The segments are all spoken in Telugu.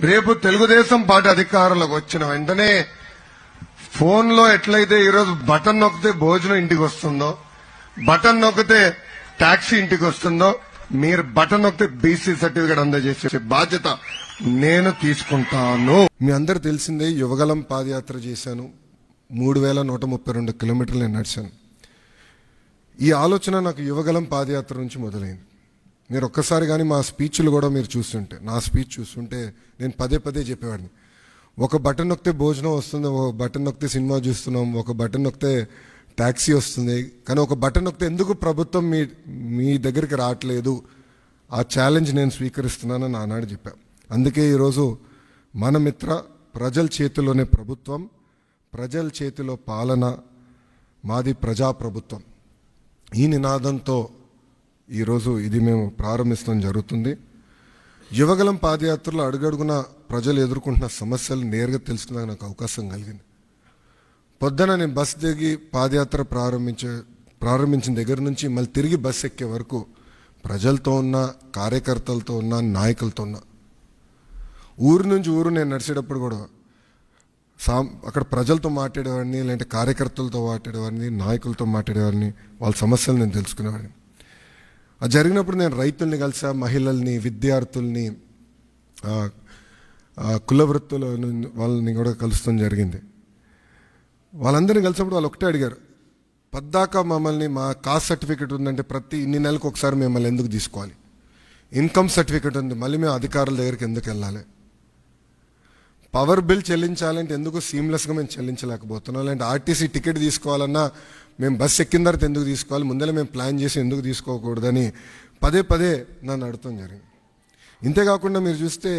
రేపు తెలుగుదేశం పార్టీ అధికారంలోకి వచ్చిన వెంటనే ఫోన్ లో ఎట్లయితే ఈరోజు బటన్ నొక్కితే భోజనం ఇంటికి వస్తుందో, బటన్ నొక్కితే టాక్సీ ఇంటికి వస్తుందో, మీరు బటన్ నొక్కితే బీసీ సర్టిఫికేట్ అందజేసే బాధ్యత నేను తీసుకుంటాను. మీ అందరు తెలిసిందే, యువగలం పాదయాత్ర చేశాను. 3132 కిలోమీటర్లు నేను నడిచాను. ఈ ఆలోచన నాకు యువగలం పాదయాత్ర నుంచి మొదలైంది. మీరు ఒక్కసారి కానీ మా స్పీచ్లు కూడా మీరు చూస్తుంటే, నా స్పీచ్ చూస్తుంటే నేను పదే పదే చెప్పేవాడిని. ఒక బటన్ నొక్కితే భోజనం వస్తుంది, ఒక బటన్ నొక్కితే సినిమా చూస్తున్నాం, ఒక బటన్ నొక్కితే ట్యాక్సీ వస్తుంది, కానీ ఒక బటన్ నొక్కితే ఎందుకు ప్రభుత్వం మీ దగ్గరికి రావట్లేదు, ఆ ఛాలెంజ్ నేను స్వీకరిస్తున్నానని ఆనాడు చెప్పా. అందుకే ఈరోజు మన మిత్ర ప్రజల చేతిలోనే ప్రభుత్వం, ప్రజల చేతిలో పాలన, మాది ప్రజాప్రభుత్వం, ఈ నినాదంతో ఈరోజు ఇది మేము ప్రారంభించడం జరుగుతుంది. యువగలం పాదయాత్రలో అడుగడుగున ప్రజలు ఎదుర్కొంటున్న సమస్యలు నేరుగా తెలుసుకునే నాకు అవకాశం కలిగింది. పొద్దున నేను బస్ దిగి పాదయాత్ర ప్రారంభించిన దగ్గర నుంచి మళ్ళీ తిరిగి బస్ ఎక్కే వరకు ప్రజలతో ఉన్న, కార్యకర్తలతో ఉన్న, నాయకులతో ఉన్న, ఊరు నుంచి ఊరు నేను నడిచేటప్పుడు కూడా అక్కడ ప్రజలతో మాట్లాడేవాడిని, లేదంటే కార్యకర్తలతో మాట్లాడేవాడిని, నాయకులతో మాట్లాడేవాడిని, వాళ్ళ సమస్యలు నేను తెలుసుకునేవాడిని. అది జరిగినప్పుడు నేను రైతుల్ని కలిసా, మహిళల్ని, విద్యార్థుల్ని, కుల వృత్తుల వాళ్ళని కూడా కలుస్తాం జరిగింది. వాళ్ళందరినీ కలిసినప్పుడు వాళ్ళు ఒకటే అడిగారు, పద్దాకా మమ్మల్ని మా కాస్ట్ సర్టిఫికేట్ ఉందంటే ప్రతి ఇన్ని నెలలకు ఒకసారి మిమ్మల్ని ఎందుకు తీసుకోవాలి, ఇన్కమ్ సర్టిఫికేట్ ఉంది మళ్ళీ మేము అధికారుల దగ్గరికి ఎందుకు వెళ్ళాలి, పవర్ బిల్ చెల్లించాలంటే ఎందుకు సీమ్లెస్గా మేము చెల్లించలేకపోతున్నాం, లేదంటే ఆర్టీసీ టికెట్ తీసుకోవాలన్నా మేము బస్సు ఎక్కిన తర్వాత ఎందుకు తీసుకోవాలి, ముందరే మేము ప్లాన్ చేసి ఎందుకు తీసుకోకూడదని పదే పదే నన్ను అడగటం జరిగింది. ఇంతేకాకుండా మీరు చూస్తే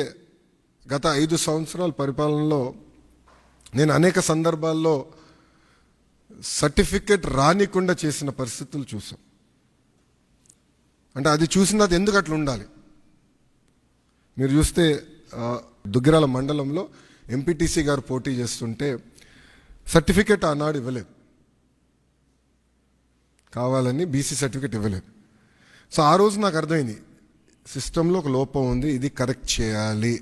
గత 5 సంవత్సరాల పరిపాలనలో నేను అనేక సందర్భాల్లో సర్టిఫికెట్ రానికుండా చేసిన పరిస్థితులు చూసాం. అంటే అది చూసిన ఎందుకు అట్లా ఉండాలి. మీరు చూస్తే దుగ్గిరాల మండలంలో ఎంపీటీసీ గారు పోటీ చేస్తుంటే సర్టిఫికెట్ ఆనాడు ఇవ్వలేదు, కావాలని బీసీ సర్టిఫికెట్ ఇవ్వలేదు. సో ఆ రోజు నాకు అర్థమైంది, సిస్టంలో ఒక లోపం ఉంది, ఇది కరెక్ట్ చేయాలి,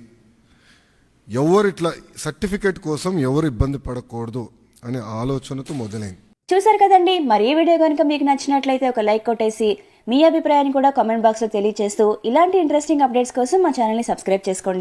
ఎవరు ఇట్లా సర్టిఫికెట్ కోసం ఎవరు ఇబ్బంది పడకూడదు అనే ఆలోచనతో మొదలైంది. చూసారు కదండి, మరి ఈ వీడియో కనుక మీకు నచ్చినట్లయితే ఒక లైక్ కొట్టేసి మీ అభిప్రాయాన్ని కూడా కామెంట్ బాక్స్లో తెలియజేస్తూ ఇలాంటి ఇంట్రెస్టింగ్ అప్డేట్స్ కోసం మా ఛానల్ని సబ్స్క్రైబ్ చేసుకోండి.